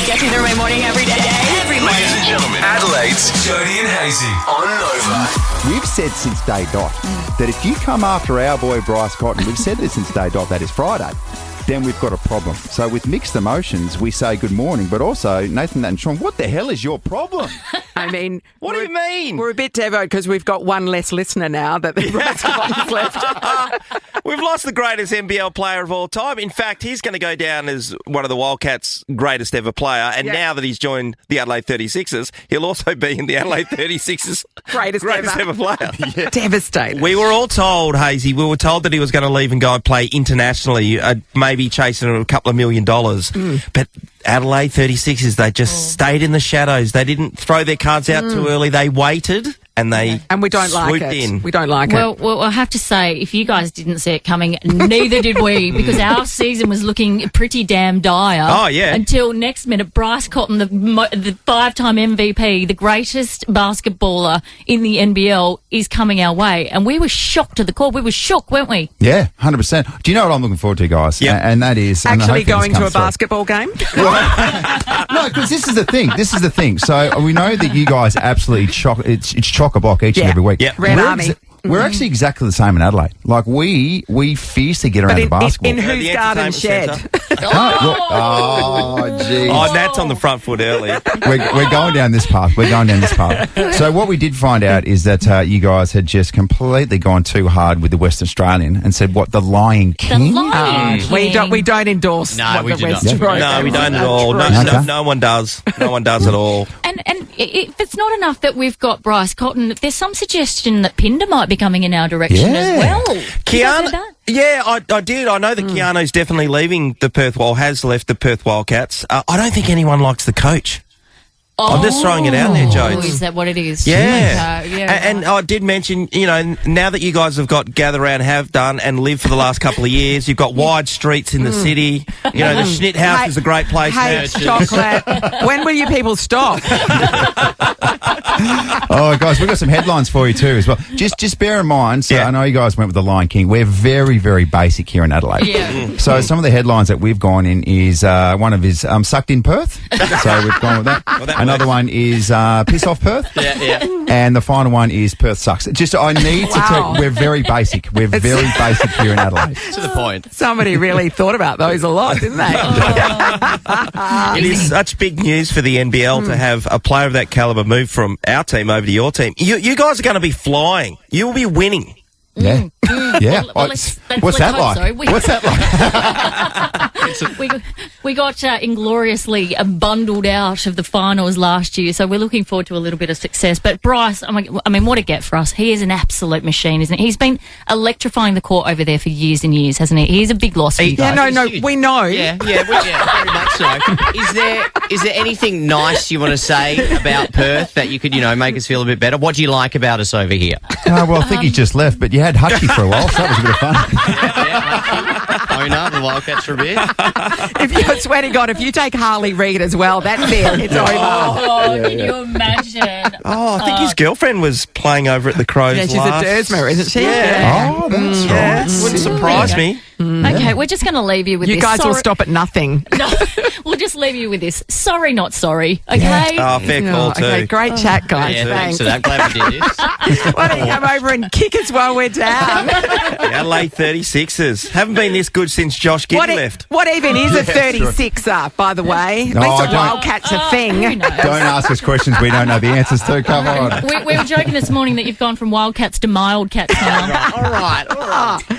Gets you through my morning every day. Ladies and gentlemen, Adelaide's Jodie and Hayesy on Nova. We've said since day dot that if you come after our boy Bryce Cotton, we've said this since day dot, that is Friday, then we've got a problem. So with mixed emotions, we say good morning, but also, Nathan, Nat and Shaun, what the hell is your problem? I mean, What do you mean? We're a bit devoted because we've got one less listener now that the Bryce Cotton's left. We've lost the greatest NBL player of all time. In fact, he's going to go down as one of the Wildcats' greatest ever player. And now that he's joined the Adelaide 36ers, he'll also be in the Adelaide 36ers' Greatest ever player. Devastated. We were all told, Hayesy, we were told that he was going to leave and go and play internationally, maybe chasing a couple of $1 million. But Adelaide 36ers, they just stayed in the shadows. They didn't throw their cards out too early. They waited and we don't like swooped it. in. We don't like it. Well, I have to say, if you guys didn't see it coming, neither did we, because our season was looking pretty damn dire. Oh, yeah. Until next minute, Bryce Cotton, the five-time MVP, the greatest basketballer in the NBL, is coming our way. And we were shocked to the core. We were shocked, weren't we? Yeah, 100%. Do you know what I'm looking forward to, guys? Yep. And that is... Actually going to a basketball game? No, because this is the thing. So we know that you guys absolutely it's chock-a-block each and every week. Yep. Red Army. We're actually exactly the same in Adelaide. Like, we fiercely get around But the basketball. in whose the garden entertainment shed? centre. Oh, geez. Oh, Nat's on the front foot early. We're going down this path. So what we did find out is that you guys had just completely gone too hard with the West Australian and said, what, the Lion King? We don't endorse what we the do West not. Australian- No, we don't at all. No one does. No one does at all. And if it's not enough that we've got Bryce Cotton, there's some suggestion that Pinder might be coming in our direction as well. Did you guys say that? Yeah, I did. I know that Keanu's definitely leaving the Perth has left the Perth Wildcats. I don't think anyone likes the coach. I'm just throwing it out there, Jodes. Is that what it is? Yeah. Yeah. And I did mention, now that you guys have got Gather Round, have done, and lived for the last couple of years, you've got wide streets in the city. The Schnitt House is a great place. Hey, chocolate. When will you people stop? Oh, guys, we've got some headlines for you too as well. Just bear in mind, so I know you guys went with the Lion King. We're very, very basic here in Adelaide. Yeah. So some of the headlines that we've gone in is one of his sucked in Perth. So we've gone with that. Another one is piss off Perth. Yeah. And the final one is Perth sucks. Just I need to tell you, we're very basic. We're very basic here in Adelaide. To the point. Somebody really thought about those a lot, didn't they? It is such big news for the NBL to have a player of that calibre move from our team over to your team. You guys are going to be flying. You will be winning. Yeah. Yeah. Well, What's that like? What's that like? We got ingloriously bundled out of the finals last year, so we're looking forward to a little bit of success. But Bryce, I mean, what a get for us. He is an absolute machine, isn't he? He's been electrifying the court over there for years and years, hasn't he? He's a big loss for you guys. No, we know. Yeah, very much so. Is there anything nice you want to say about Perth that you could, make us feel a bit better? What do you like about us over here? Well, I think he just left, but you had Hutchie for a while, so that was a bit of fun. Owner, the Wildcats for a bit. I swear to God, if you take Harley Reid as well, that's it. It's over. Can you imagine? Oh, I think his girlfriend was playing over at the Crows. Yeah, she's a Dersmer, isn't she? Yeah. Oh, that's right. Wouldn't surprise me. Okay, we're just going to leave you with You this. guys will stop at nothing. No, we'll just leave you with this. Sorry, not sorry. Okay. Oh, fair call too. Okay, great chat, guys. Yeah, thanks Thanks. for that. Glad we did this. Why don't you come over and kick us while we're down? The Adelaide 36ers haven't been this good since Josh Giddey left. What even is a 36er, by the way? At No, least a don't- Wildcat's a thing. Who knows? Don't ask us questions we don't know the answers to. Come on. We were joking this morning that you've gone from Wildcats to Mildcats now. All right.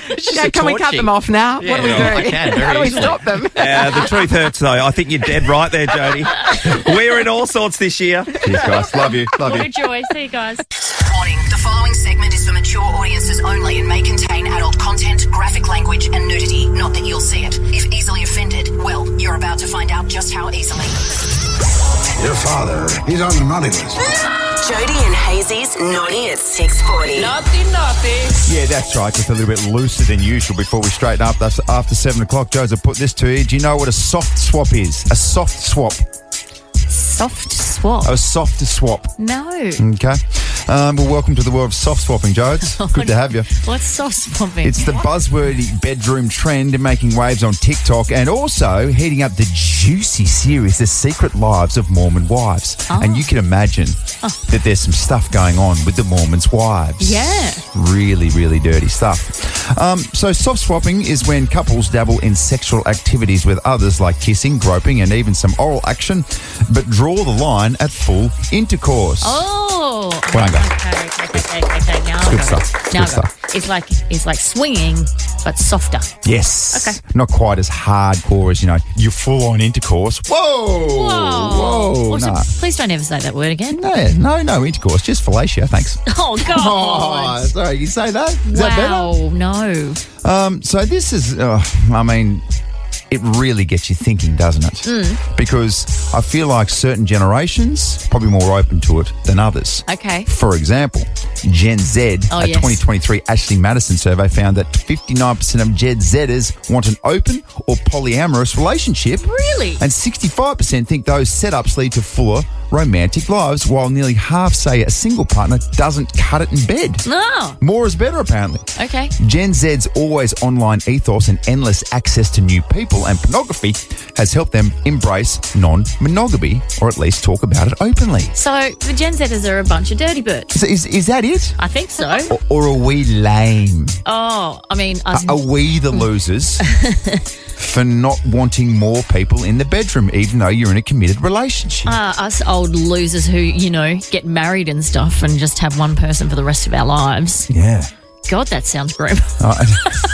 It's just Yeah, a can we cut torching. them off now? What do we do? I can, very How do we easily. stop them? The truth hurts, though. I think you're dead right there, Jodie. We're in all sorts this year. Cheers, guys. Love you. Love you. Good joy. See you guys. Warning, the following segment is for mature audiences only and may contain adult content, graphic language and nudity. Not that you'll see it. If easily offended, well, you're about to find out just how easily. Your father, he's on the naughty list. Jodie and Hayes's Naughty at 6:40. Yeah, that's right. Just a little bit looser than usual before we straighten up. That's after 7 o'clock. Joseph put this to you. Do you know what a soft swap is? A soft swap. Soft swap. A soft swap. No. Okay. Well, welcome to the world of soft swapping, Jodes. Good to have you. What's soft swapping? It's the buzzwordy bedroom trend making waves on TikTok and also heating up the juicy series, The Secret Lives of Mormon Wives. And you can imagine that there's some stuff going on with the Mormons' wives. Yeah. Really, really dirty stuff. So soft swapping is when couples dabble in sexual activities with others like kissing, groping and even some oral action, but draw the line at full intercourse. Oh. Well, Okay. Now I Good got stuff. it. Now Good I got it. It's like swinging, but softer. Yes. Okay. Not quite as hardcore as, your full-on intercourse. Whoa! Whoa! Also, Nah. please don't ever say that word again. No intercourse. Just fellatio, thanks. Oh, God. Oh, sorry, you say that? Is that better? Wow, no. So this is, it really gets you thinking, doesn't it? Because I feel like certain generations probably more open to it than others. Okay. For example, Gen Z, a 2023 Ashley Madison survey found that 59% of Gen Zers want an open or polyamorous relationship. Really? And 65% think those setups lead to fuller romantic lives, while nearly half say a single partner doesn't cut it in bed. Oh, More is better, apparently. okay. Gen Z's always online ethos and endless access to new people and pornography has helped them embrace non-monogamy, or at least talk about it openly. So the Gen Zers are a bunch of dirty birds. So is that it? I think so. Or are we lame? Oh, I mean, us, Are we the losers for not wanting more people in the bedroom, even though you're in a committed relationship? us old losers who, get married and stuff and just have one person for the rest of our lives. Yeah. God, that sounds grim.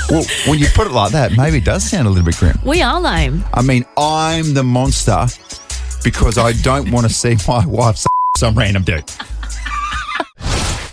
Well, when you put it like that, maybe it does sound a little bit grim. We are lame. I mean, I'm the monster because I don't want to see my wife some random dude.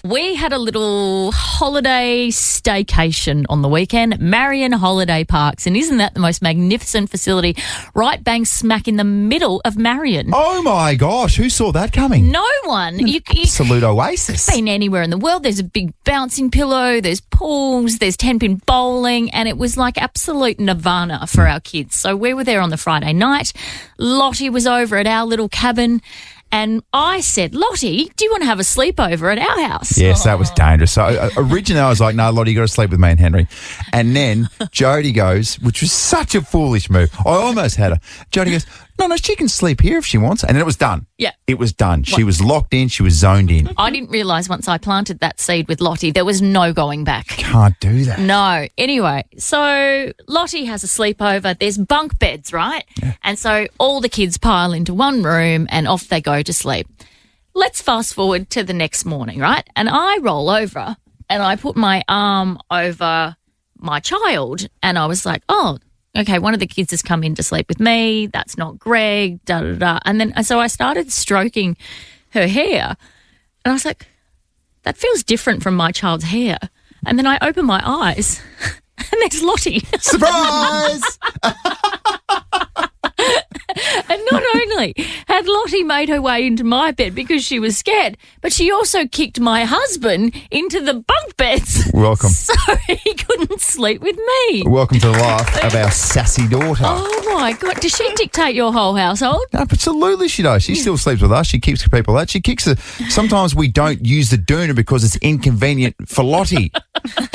We had a little holiday staycation on the weekend, Marion Holiday Parks, and isn't that the most magnificent facility right bang smack in the middle of Marion? Oh my gosh, who saw that coming? No one. You Absolute oasis. been anywhere in the world. There's a big bouncing pillow, there's pools, there's 10-pin bowling, and it was like absolute nirvana for our kids. So we were there on the Friday night. Lottie was over at our little cabin. And I said, Lottie, do you want to have a sleepover at our house? Yes, that was dangerous. So originally I was like, no, Lottie, you got to sleep with me and Henry. And then Jodie goes, which was such a foolish move. I almost had her. Jodie goes, no, she can sleep here if she wants. And then it was done. Yeah. It was done. She was locked in. She was zoned in. I didn't realise once I planted that seed with Lottie, there was no going back. Can't do that. No. Anyway, so Lottie has a sleepover. There's bunk beds, right? Yeah. And so all the kids pile into one room and off they go to sleep. Let's fast forward to the next morning, right? And I roll over and I put my arm over my child and I was like, oh, okay, one of the kids has come in to sleep with me. That's not Greg, da-da-da. And then so I started stroking her hair and I was like, that feels different from my child's hair. And then I open my eyes and there's Lottie. Surprise! And not only had Lottie made her way into my bed because she was scared, but she also kicked my husband into the bunk beds. Welcome. So he couldn't sleep with me. Welcome to the life of our sassy daughter. Oh, my God. Does she dictate your whole household? No, absolutely she does. She still sleeps with us. She keeps people out. She kicks the... Sometimes we don't use the doona because it's inconvenient for Lottie.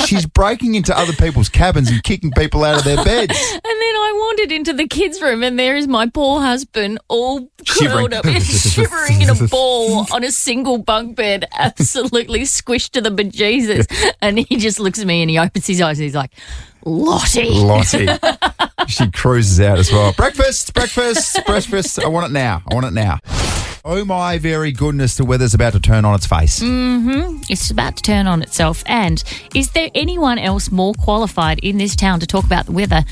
She's breaking into other people's cabins and kicking people out of their beds. And then I wandered into the kids' room and there is my poor husband all curled up, shivering in a ball on a single bunk bed, absolutely squished to the bejesus. And he just looks at me and he opens his eyes and he's like, Lottie. She cruises out as well. Breakfast. I want it now. Oh my very goodness, the weather's about to turn on its face. Mm-hmm. It's about to turn on itself. And is there anyone else more qualified in this town to talk about the weather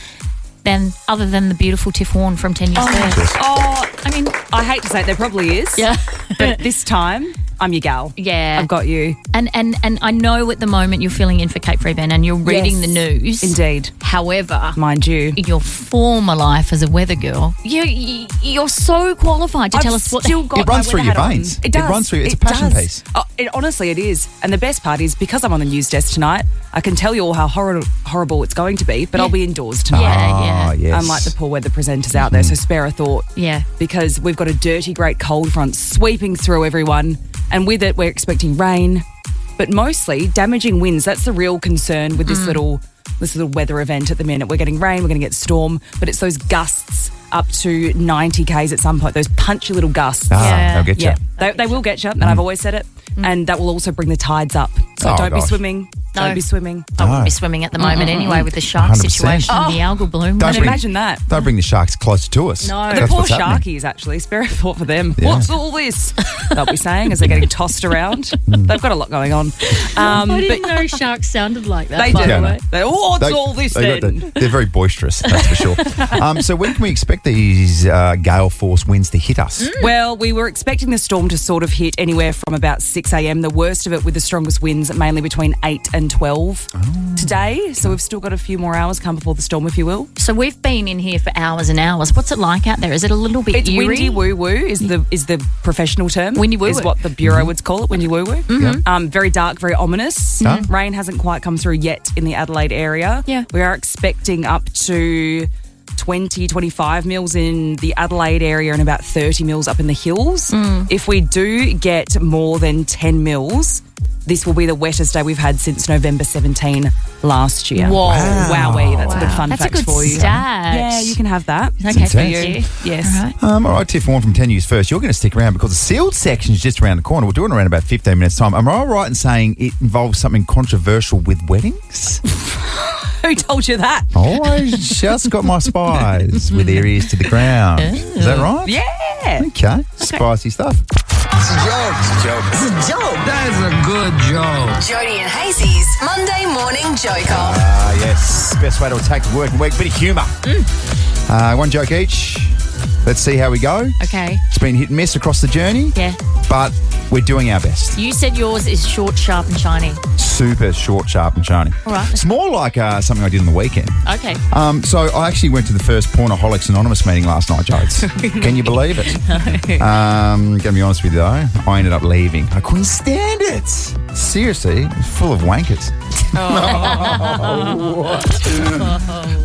other than the beautiful Tiff Warren from 10 Years There? I mean, I hate to say it, there probably is. Yeah. But this time, I'm your gal. Yeah. I've got you. And I know at the moment you're filling in for Kate Freeman and you're reading the news. Indeed. However, mind you, in your former life as a weather girl, you're so qualified to tell us what it runs through your veins. It does. It runs through. It's a passion piece. Honestly, it is. And the best part is because I'm on the news desk tonight, I can tell you all how horrible it's going to be, but I'll be indoors tonight. Yeah. Yes. Unlike the poor weather presenters out there, so spare a thought. Yeah. Because we've got a dirty, great cold front sweeping through everyone. And with it, we're expecting rain, but mostly damaging winds. That's the real concern with this little weather event at the minute. We're getting rain, we're going to get storm, but it's those gusts up to 90 k's at some point, those punchy little gusts. They'll get you. Yeah, they will get you, and I've always said it. And that will also bring the tides up. So don't be swimming. Don't be swimming. I wouldn't be swimming at the moment anyway with the shark 100%. situation and the algal bloom. Imagine that. Don't bring the sharks closer to us. No. The That's poor what's happening. sharkies, actually. Spare a thought for them. Yeah. What's all this? They'll be saying as they're getting tossed around. They've got a lot going on. I didn't know sharks sounded like that. They by do. the way. What's all this then? They're very boisterous, that's for sure. So when can we expect these gale force winds to hit us? Well, we were expecting the storm to sort of hit anywhere from about 6 a.m. The worst of it with the strongest winds mainly between 8 and 12 today. So we've still got a few more hours come before the storm, if you will. So we've been in here for hours and hours. What's it like out there? Is it a little bit It's eerie? windy woo-woo is the professional term. Windy woo-woo. Is what the Bureau would call it, windy woo-woo. Very dark, very ominous. Rain hasn't quite come through yet in the Adelaide area. Yeah. We are expecting up to 20, 25 mils in the Adelaide area and about 30 mils up in the hills. If we do get more than 10 mils, this will be the wettest day we've had since November 17 last year. Whoa. Wowee, that's a good fun That's fact a good for you. stat. Yeah, you can have that. Okay, It's thank intense. you. Yes. All right. All right, Tiff Warren from 10 News First. You're going to stick around because the sealed section is just around the corner. We'll do it in around about 15 minutes' time. Am I right in saying it involves something controversial with weddings? Who told you that? Oh, I just got my spies with their ears to the ground. Is that right? Yeah. Okay. Spicy stuff. It's a joke. It's a joke. It's a joke. That is a good joke. Jodie and Hayes's Monday Morning Joke Off. Yes. Best way to attack the working week. Bit of humour. One joke each. Let's see how we go. Okay. It's been hit and miss across the journey. Yeah. But we're doing our best. You said yours is short, sharp, and shiny. Super short, sharp and shiny. All right. It's more like something I did on the weekend. Okay. So I actually went to the first Pornaholics Anonymous meeting last night, Jodes. Can you believe it? Going to be honest with you, though, I ended up leaving. I couldn't stand it. Seriously, it was full of wankers.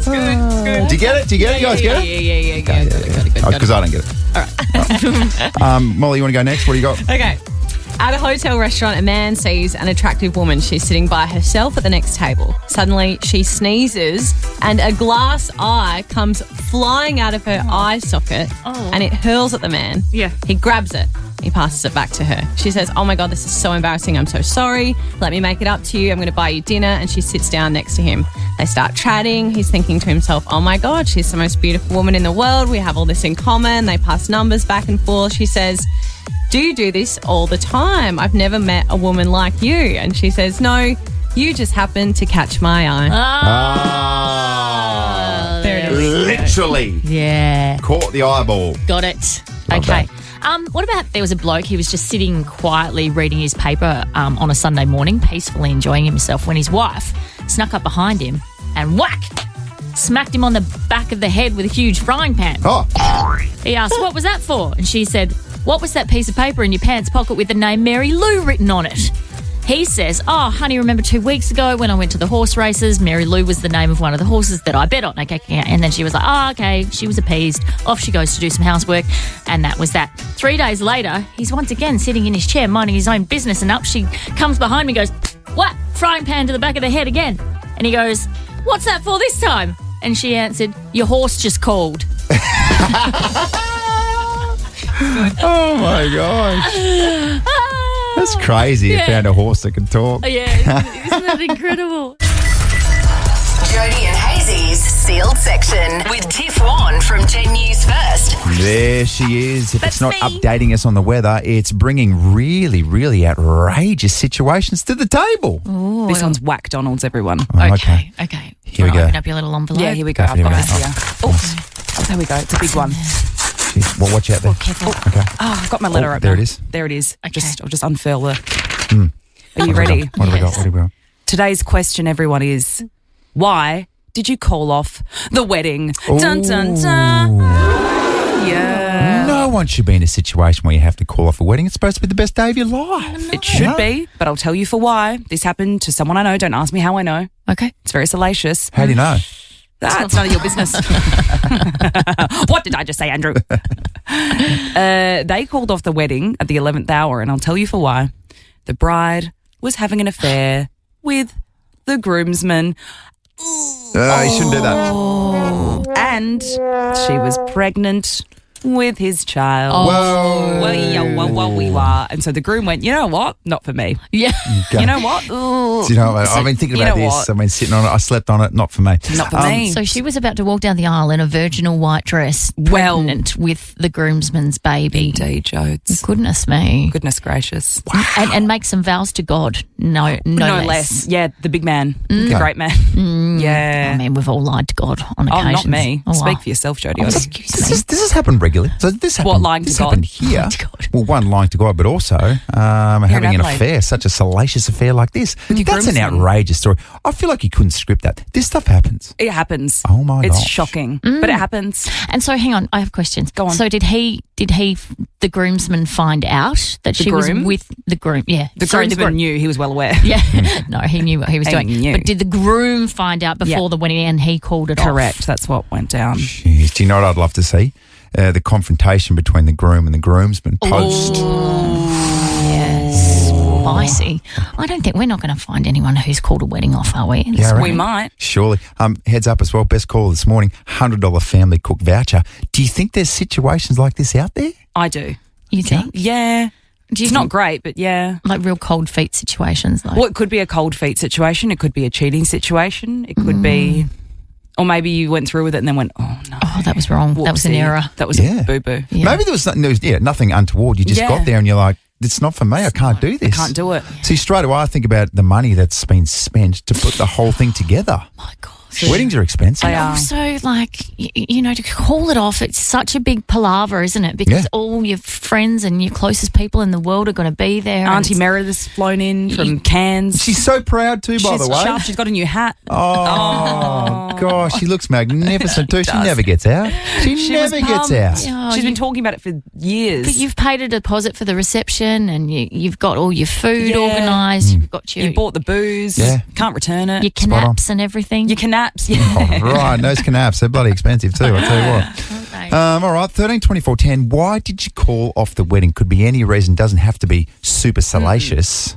Do you get it? Do you guys get it? Yeah. Got it. Because I don't get it. All right. Molly, you want to go next? What do you got? Okay. At a hotel restaurant, a man sees an attractive woman. She's sitting by herself at the next table. Suddenly, she sneezes and a glass eye comes flying out of her eye socket and it hurls at the man. Yeah. He grabs it. He passes it back to her. She says, "Oh my God, this is so embarrassing. I'm so sorry. Let me make it up to you. I'm going to buy you dinner." And she sits down next to him. They start chatting. He's thinking to himself, "Oh my God, she's the most beautiful woman in the world. We have all this in common." They pass numbers back and forth. She says, "Do you do this all the time? I've never met a woman like you." And she says, "No, you just happened to catch my eye." There it is. Literally. Yeah. Caught the eyeball. Got it. Not Okay. bad. What about there was a bloke, he was just sitting quietly reading his paper on a Sunday morning, peacefully enjoying himself, when his wife snuck up behind him and whack! Smacked him on the back of the head with a huge frying pan. Oh. He asked, "What was that for?" And she said, "What was that piece of paper in your pants pocket with the name Mary Lou written on it?" He says, "Oh, honey, remember 2 weeks ago when I went to the horse races? Mary Lou was the name of one of the horses that I bet on." Okay, and then she was like, "Oh, okay." She was appeased. Off she goes to do some housework, and that was that. 3 days later, he's once again sitting in his chair minding his own business, and up she comes behind me and goes, "What? Frying pan to the back of the head again." And he goes, "What's that for this time?" And she answered, "Your horse just called." Oh, my gosh. That's crazy. You found a horse that can talk. Yeah, isn't that incredible? Jodie and Hayes's Sealed Section with Tiff Warren from 10 News First. There she is. If That's it's not me. updating us on the weather, it's bringing really, really outrageous situations to the table. This one's Whack Donald's, everyone. Oh, Okay. Here we go. Open up your little envelope. Yeah, here we go. Go I've for got it. this here. Oh, there we go. It's a big one. Jeez, well, watch out there. Careful. Okay. Oh, I've got my letter Oh, opener. there it is. There it is. Okay. I'll just unfurl the... Are you ready? What have we got? What have we got? Today's question, everyone, is why did you call off the wedding? Dun, dun, dun. Yeah. No one should be in a situation where you have to call off a wedding. It's supposed to be the best day of your life. It should be, but I'll tell you for why. This happened to someone I know. Don't ask me how I know. Okay. It's very salacious. How do you know? That's none of your business. What did I just say, Andrew? They called off the wedding at the 11th hour, and I'll tell you for why. The bride was having an affair with the groomsman. You shouldn't do that. And she was pregnant with his child. Whoa. And so the groom went, you know what? Not for me. Yeah. You know what? Ooh. Do you know, I've been thinking You about know this. what? I've been sitting on it. I slept on it. Not for me. Not for me. So she was about to walk down the aisle in a virginal white dress, Well- pregnant with the groomsman's baby. Indeed, Jodes. Goodness me. Goodness gracious. And make some vows to God. No less. Yeah, the big man. The great man. Yeah. I mean, we've all lied to God on Oh, occasion. not me. Speak for yourself, Jodie. Excuse me. This has happened regularly. So this happened. lying to this God? happened here. Lying to God. Well, one, lying to God, but also having an Adelaide. affair, such a salacious affair like this. your That's an groomsman. outrageous story. I feel like you couldn't script that. This stuff happens. It happens. Oh my It's gosh. shocking, but it happens. And so, hang on, I have questions. Go on. So, did he, the groomsman, find out that she was groom? with the groom? Yeah, The Sorry, groomsman knew, he was well aware. Yeah, no, he knew what he was He doing. knew. But did the groom find out before Yeah. the wedding and he called it off? Correct. That's what went down. Jeez, do you know what I'd love to see? The confrontation between the groom and the groomsman post. Yes, spicy. I don't think we're not going to find anyone who's called a wedding off, are we? Yeah, right. We might. Surely. Heads up as well. Best call this morning. $100 family cook voucher. Do you think there's situations like this out there? I do. You think? Yeah. Do you It's not think- great, but yeah. Like real cold feet situations? Like, Well, it could be a cold feet situation. It could be a cheating situation. It could be, or maybe you went through with it and then went, oh no. oh, that was wrong. That was an Whoopsie. error. That was Yeah. a boo-boo. Yeah. Maybe there was nothing untoward. You just Yeah. got there and you're like, it's not for me. I can't do this. Can't do it. See, straight away I think about the money that's been spent to put the whole thing together. My God. Weddings are expensive. They are. Also, like, to call it off, it's such a big palaver, isn't it? Because Yeah. all your friends and your closest people in the world are going to be there. and Auntie it's- Meredith's flown in from Cairns. She's so proud too, by She's the way. sharp. She's got a new hat. Oh, gosh, she looks magnificent too. She never gets out. She was never gets pumped. out. Oh, She's you- been talking about it for years. But you've paid a deposit for the reception and you've got all your food Yeah. organised. You've got your, You bought the booze. Yeah. Can't return it. your Spot on. canaps and everything. Your canaps. Yeah. Oh, right, those canaps, they're bloody expensive too, I'll tell you what. Okay. All right, 13 24 10. Why did you call off the wedding? Could be any reason, doesn't have to be super salacious.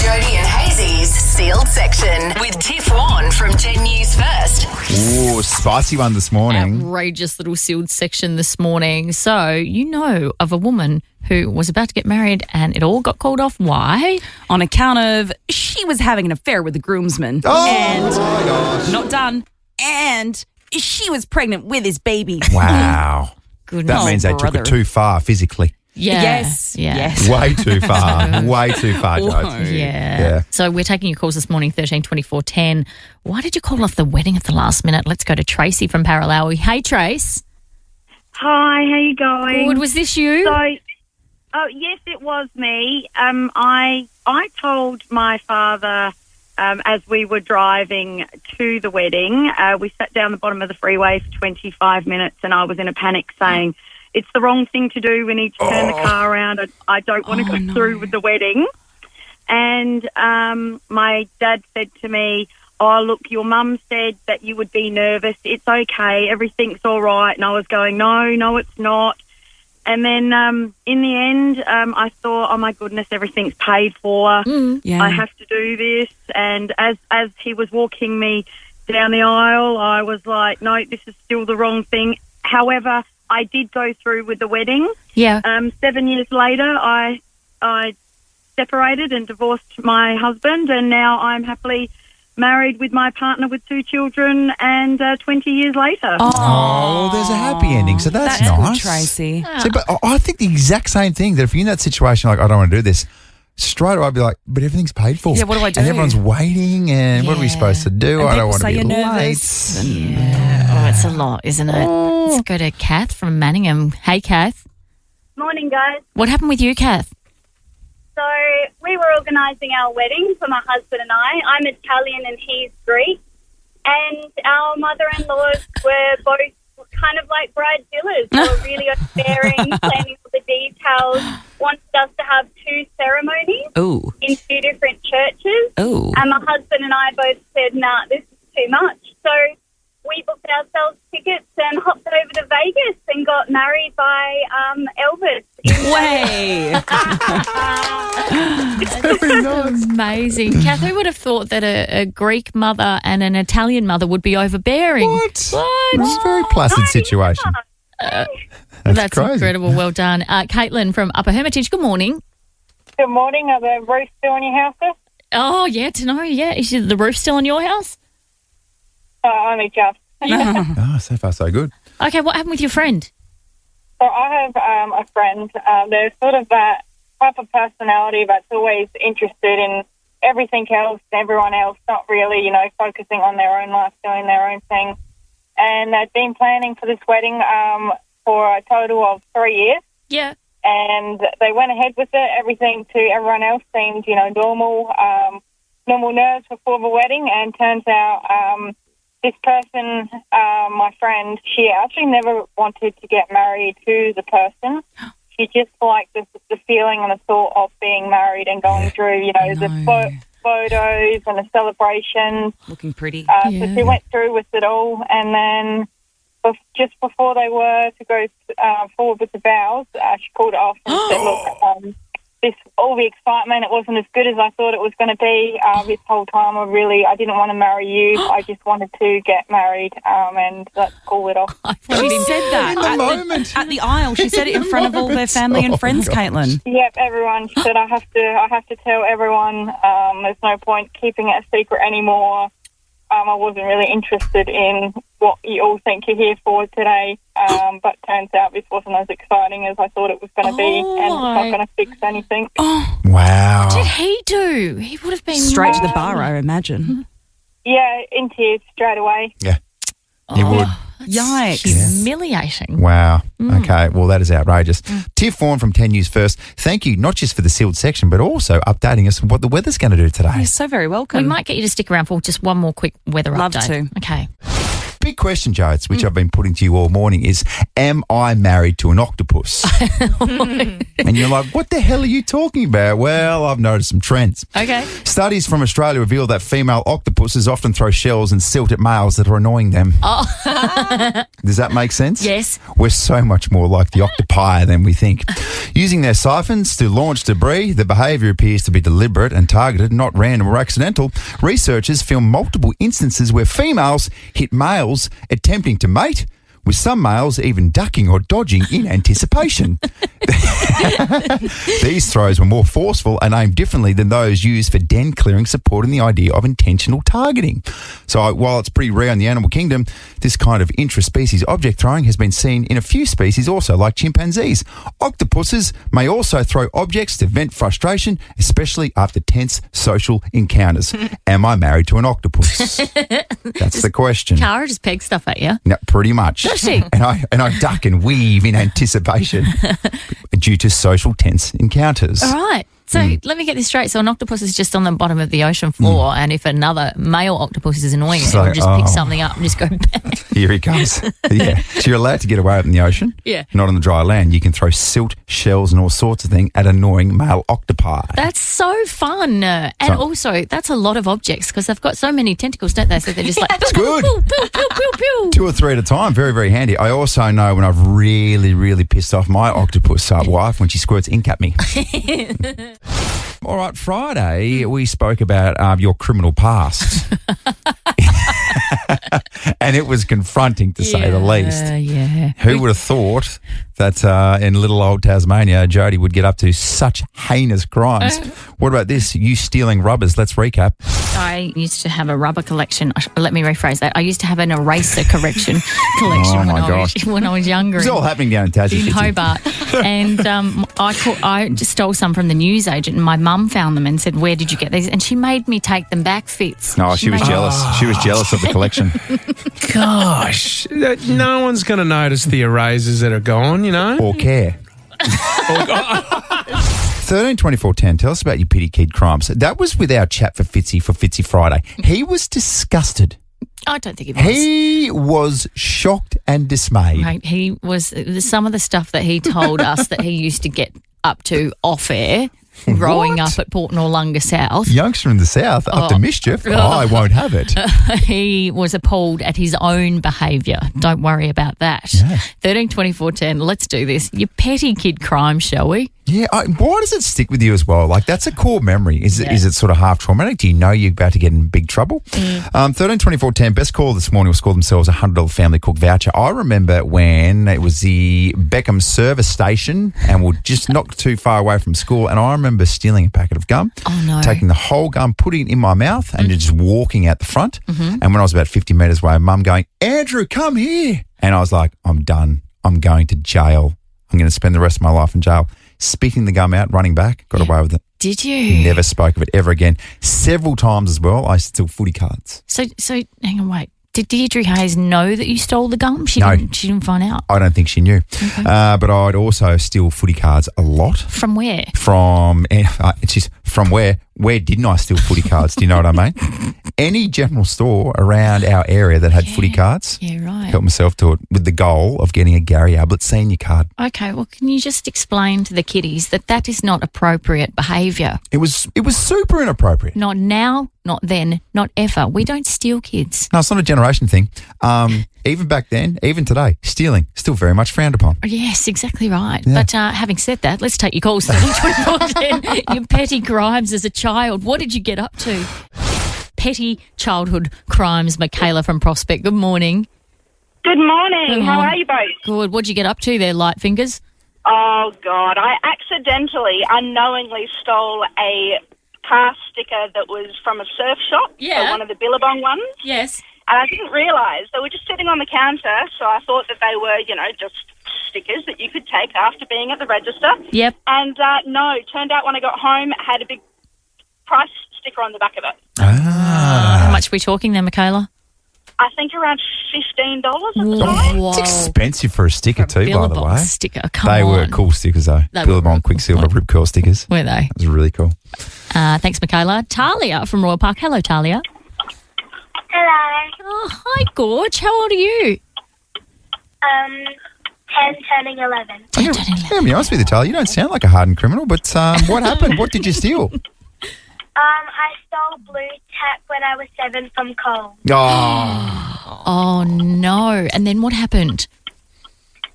Jodie and Hayes's sealed section with Tiff Warren from 10 News First. Ooh, spicy one this morning. Outrageous little sealed section this morning. So, you know of a woman who was about to get married and it all got called off. Why? On account of she was having an affair with the groomsman. Oh, and my gosh. not done. And she was pregnant with his baby. Wow. Goodness. That means they took brother. it too far physically. Yeah. Yes. Yeah. Yes. Way too far. Way too far, Joe. Yeah. So we're taking your calls this morning, 13 24 10. Why did you call off the wedding at the last minute? Let's go to Tracy from Paralawi. Hey, Trace. Hi, how you going? Good. Was this you? Oh, yes, it was me. I told my father as we were driving to the wedding, we sat down the bottom of the freeway for 25 minutes and I was in a panic saying, it's the wrong thing to do. We need to turn the car around. I don't want to go through with the wedding. And my dad said to me, oh, look, your mum said that you would be nervous. It's okay. Everything's all right. And I was going, no, it's not. And then in the end, I thought, oh, my goodness, everything's paid for. Yeah. I have to do this. And as he was walking me down the aisle, I was like, no, this is still the wrong thing. However, I did go through with the wedding. Yeah. 7 years later, I separated and divorced my husband, and now I'm happily married with my partner with 2 children, and 20 years later. Oh, there's a happy ending, so that's Good, nice. Tracy. See, but I think the exact same thing, that if you're in that situation, like, I don't want to do this, straight away I'd be like, but everything's paid for. Yeah, what do I do? And everyone's waiting, and what are we Yeah. supposed to do? And I don't people want to say be you're late. nervous. Oh, it's a lot, isn't it? Let's go to Kath from Manningham. Hey, Kath. Morning, guys. What happened with you, Kath? So we were organising our wedding for my husband and I. I'm Italian and he's Greek. And our mother-in-laws were both kind of like bridezillas. They were really overbearing, planning all the details, wanted us to have 2 ceremonies Ooh. in 2 different churches. Ooh. And my husband and I both said, nah, this is too much. So we booked ourselves tickets and hopped over to Vegas and got married by Elvis. Way. Very nice. Amazing. Kath, who would have thought that a Greek mother and an Italian mother would be overbearing? What? It's a very placid situation. That's crazy. incredible. Well done. Caitlin from Upper Hermitage, good morning. Good morning. Are the roofs still on your house? Oh, yeah, to know, yeah. Is the roof still on your house? Only just. Oh, so far so good. Okay, what happened with your friend? So I have a friend. They're sort of that type of personality that's always interested in everything else, everyone else, not really, focusing on their own life, doing their own thing. And they've been planning for this wedding for a total of 3 years. Yeah. And they went ahead with it. Everything to everyone else seemed, normal nerves before the wedding. And turns out this person, my friend, she actually never wanted to get married to the person. She just liked the feeling and the thought of being married and going through, the photos and the celebrations. Looking pretty. So she went through with it all, and then just before they were to go forward with the vows, she called it off and said, look, all the excitement, it wasn't as good as I thought it was going to be. This whole time I didn't want to marry you. I just wanted to get married, and let's call it off. She said that at the aisle. She said it in front of all their family and friends, Caitlin. Yep, everyone. She said, I have to tell everyone. There's no point keeping it a secret anymore. I wasn't really interested in what you all think you're here for today, but turns out this wasn't as exciting as I thought it was going to be, and it's not going to fix anything. Wow. What did he do? He would have been straight to the bar, I imagine. Yeah, in tears straight away. Yeah, he would. Yikes. Humiliating. Wow. Okay, well, that is outrageous. Tiff Vaughan from 10 News First, thank you, not just for the sealed section, but also updating us on what the weather's going to do today. You're so very welcome. We might get you to stick around for just one more quick weather Love update. to. Okay. Big question, Jodes, which I've been putting to you all morning is, am I married to an octopus? And you're like, what the hell are you talking about? Well, I've noticed some trends. Okay. Studies from Australia reveal that female octopuses often throw shells and silt at males that are annoying them. Does that make sense? Yes. We're so much more like the octopi than we think. Using their siphons to launch debris, the behaviour appears to be deliberate and targeted, not random or accidental. Researchers filmed multiple instances where females hit males attempting to mate, with some males even ducking or dodging in anticipation. These throws were more forceful and aimed differently than those used for den clearing, supporting the idea of intentional targeting. So while it's pretty rare in the animal kingdom, this kind of intra-species object throwing has been seen in a few species also, like chimpanzees. Octopuses may also throw objects to vent frustration, especially after tense social encounters. Am I married to an octopus? That's the question. Cara just pegs stuff at you. No, pretty much. Does she? And I duck and weave in anticipation due to social tense encounters. All right. So let me get this straight. So an octopus is just on the bottom of the ocean floor, and if another male octopus is annoying it, it'll just pick something up and just go back. Here he comes. Yeah. So you're allowed to get away in the ocean. Yeah. Not on the dry land. You can throw silt, shells and all sorts of things at annoying male octopi. That's so fun. And also, that's a lot of objects because they've got so many tentacles, don't they? So they're just like, It's good. pew, pew, pew, pew, pew. 2 or 3 at a time. Very, very handy. I also know when I've really, really pissed off my octopus wife when she squirts ink at me. All right, Friday we spoke about your criminal past. And it was confronting, to say the least. Yeah. Who would have thought that in little old Tasmania, Jodie would get up to such heinous crimes? What about this? You stealing rubbers. Let's recap. I used to have a rubber collection. Let me rephrase that. I used to have an eraser collection when I was younger. It's all happening down in Tassie. In Hobart. And I just stole some from the newsagent, and my mum found them and said, where did you get these? And she made me take them back, Fitz. Oh, she was jealous. She was jealous of the collection. Gosh, no one's going to notice the erasers that are gone, you know? Or care. 13 24 10, tell us about your pity kid crimes. That was with our chat for Fitzy Friday. He was disgusted. I don't think he was. He was shocked and dismayed. Right, he was. Some of the stuff that he told us that he used to get up to off air growing up at Port Noarlunga South. Youngster in the South, up to mischief. I won't have it. He was appalled at his own behaviour. Don't worry about that. Yeah. 13 24 10. Let's do this. Your petty kid crime, shall we? Yeah, why does it stick with you as well? Like, that's a core memory. Is it sort of half traumatic? Do you know you're about to get in big trouble? 13 24 10, best call this morning will score themselves a $100 family cook voucher. I remember when it was the Beckham service station and we're just not too far away from school, and I remember stealing a packet of gum, taking the whole gum, putting it in my mouth and just walking out the front. And when I was about 50 metres away, Mum going, Andrew, come here. And I was like, I'm done. I'm going to jail. I'm going to spend the rest of my life in jail. Spitting the gum out, running back, got away with it. Did you? Never spoke of it ever again. Several times as well, I steal footy cards. So hang on, wait. Did Deirdre Hayes know that you stole the gum? She didn't find out. I don't think she knew. Okay. But I'd also steal footy cards a lot. From where? From where? Where didn't I steal footy cards? Do you know what I mean? Any general store around our area that had footy cards. Yeah, right. Helped myself to it with the goal of getting a Gary Ablett senior card. Okay, well, can you just explain to the kiddies that is not appropriate behaviour? It was super inappropriate. Not now, not then, not ever. We don't steal kids. No, it's not a generation thing. Even back then, even today, stealing still very much frowned upon. Yes, exactly right. Yeah. But having said that, let's take your calls. 24/10. Your petty crimes as a child. What did you get up to? Petty childhood crimes. Michaela from Prospect. Good morning. Good morning. How are you both? Good. What'd you get up to there, light fingers? Oh, God. I accidentally, unknowingly stole a car sticker that was from a surf shop. Yeah. One of the Billabong ones. Yes. And I didn't realise. They were just sitting on the counter, so I thought that they were, just stickers that you could take after being at the register. Yep. And no, turned out when I got home, it had a big price sticker on the back of it. Ah. How much are we talking there, Michaela? I think around $15 at the time. Whoa. It's expensive for a sticker too, by the Billabong way. sticker, come They on. were cool stickers though. They were Billabong Quicksilver Rip Curl stickers. Were they? That was really cool. Thanks, Michaela. Talia from Royal Park. Hello, Talia. Hello. Oh, hi, Gorge. How old are you? 10 turning 11. Yeah, be honest with you, Talia, you don't sound like a hardened criminal, but what happened? What did you steal? I stole blue tack when I was 7 from Cole. Oh. Oh, no. And then what happened?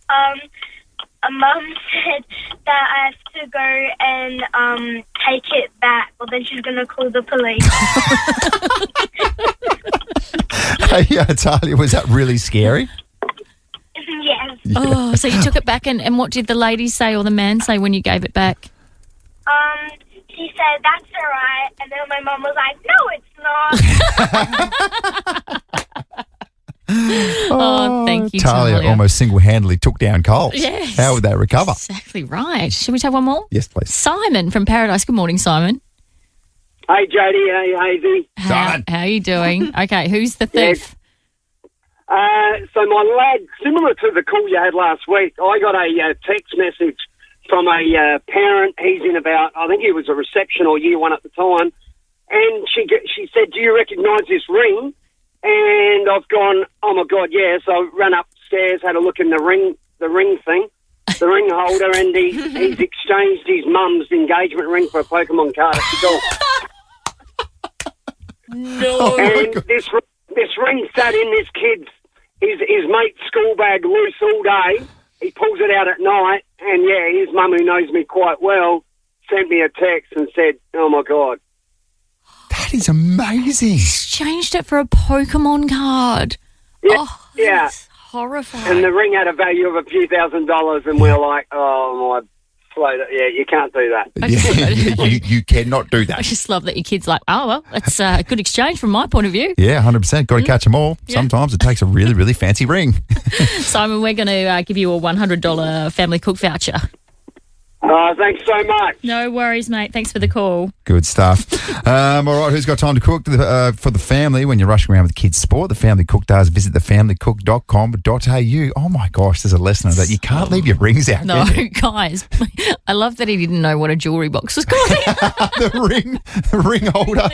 Mum said that I have to go and take it back, or then she's going to call the police. Hey, Talia, was that really scary? Yes. Yeah. Oh, so you took it back, and what did the lady say or the man say when you gave it back? She said, that's all right. And then my mum was like, no, it's not. Oh, thank you, Talia. Talia. Almost single-handedly took down Coles. Yes. How would they recover? Exactly right. Should we take one more? Yes, please. Simon from Paradise. Good morning, Simon. Hey, Jodie. Hey, Hayesy. How are you doing? Okay, who's the thief? So my lad, similar to the call you had last week, I got a text message from a parent. He's in about, I think he was a reception or year one at the time, and she said, do you recognise this ring? And I've gone, oh my God, yeah. So I ran upstairs, had a look in the ring thing, the ring holder, and he's exchanged his mum's engagement ring for a Pokemon card at the door. No. And this ring sat in this kid's, his mate's school bag loose all day. He pulls it out at night, and yeah, his mum, who knows me quite well, sent me a text and said, oh my God. That is amazing. He's changed it for a Pokemon card. Yeah, Oh, yeah. that's horrifying. And the ring had a value of a few $1,000s, and we're like, oh my floater, yeah, you can't do that. You cannot do that. I just love that your kid's like, oh, well, that's a good exchange from my point of view. Yeah, 100%. Got to catch them all. Yeah. Sometimes it takes a really, really fancy ring. Simon, we're going to give you a $100 family cook voucher. Thanks so much. No worries, mate. Thanks for the call. Good stuff. All right, who's got time to cook for the family when you're rushing around with kids' sport? The Family Cook does. Visit thefamilycook.com.au. Oh, my gosh, there's a lesson of that. You can't leave your rings out. No, can you? guys, I love that he didn't know what a jewellery box was called. The ring holder.